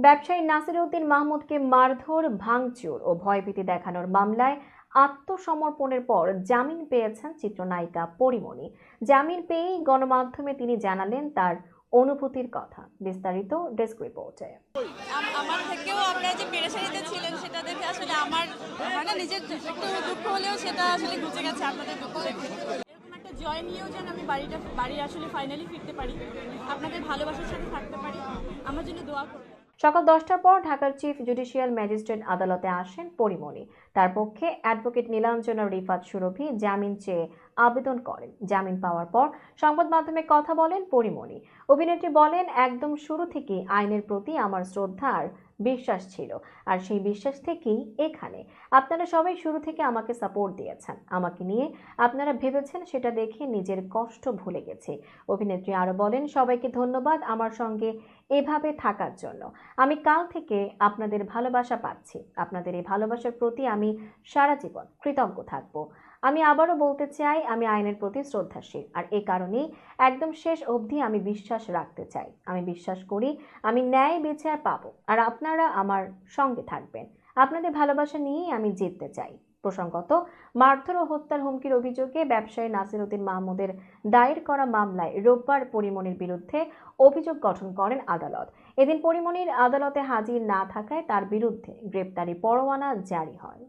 ব্যবসায়ী নাসির উদ্দিন মাহমুদকে মারধর, ভাঙচুর ও ভয়ভীতি দেখানোর মামলায় আত্মসমর্পণের পর জামিন পেয়েছেন চিত্রনায়িকা পরীমণি। জামিন পেয়েই গণমাধ্যমে তিনি জানালেন তার অনুভূতির কথা। বিস্তারিত ডেস্ক রিপোর্টে। আমার থেকেও আপনারা যে পেরেশানিতে ছিলেন সেটা দেখে আসলে আমার না নিজের একটু দুঃখ হলেও সেটা আসলে ঘুচে গেছে আপনাদের দুঃখ দেখে। এরকম একটা জয় নিয়েও যেন আমি বাড়ি আসলে ফাইনালি ফিরতে পারি, আপনাদের ভালোবাসার সাথে থাকতে পারি, আমার জন্য দোয়া করবেন। সকাল 10টার পর ঢাকার চিফ জুডিশিয়াল ম্যাজিস্ট্রেট আদালতে আসেন পরীমণি। তার পক্ষে অ্যাডভোকেট নীলাঞ্জনা রিফাত সুরভি জামিন চেয়ে আবেদন করেন। জামিন পাওয়ার পর সংবাদ মাধ্যমে কথা বলেন পরীমণি। অভিনেত্রী বলেন, একদম শুরু থেকেই আইনের প্রতি আমার শ্রদ্ধা আর বিশ্বাস ছিল, আর সেই বিশ্বাস থেকেই এখানে। আপনারা সবাই শুরু থেকে আমাকে সাপোর্ট দিয়েছেন, আমাকে নিয়ে আপনারা ভেবেছেন, সেটা দেখে নিজের কষ্ট ভুলে গেছি। অভিনেত্রী আরো বলেন, সবাইকে ধন্যবাদ আমার সঙ্গে এভাবে থাকার জন্য। আমি কাল থেকে আপনাদের ভালোবাসা পাচ্ছি, আপনাদের এই ভালোবাসার প্রতি আমি সারা জীবন কৃতজ্ঞ থাকব। আমি আবারও বলতে চাই, আমি আইনের প্রতি শ্রদ্ধাশীল, আর এ কারণেই একদম শেষ অবধি আমি বিশ্বাস রাখতে চাই। আমি বিশ্বাস করি আমি ন্যায় বিচার পাবো, আর আপনারা আমার সঙ্গে থাকবেন। আপনাদের ভালোবাসা নিয়েই আমি জিততে চাই। প্রসঙ্গত, মারধর ও হত্যার হুমকির অভিযোগে ব্যবসায়ী নাসির উদ্দিন মাহমুদের দায়ের করা মামলায় রোববার পরীমণির বিরুদ্ধে অভিযোগ গঠন করেন আদালত। এদিন পরীমণির আদালতে হাজির না থাকায় তার বিরুদ্ধে গ্রেপ্তারি পরোয়ানা জারি হয়।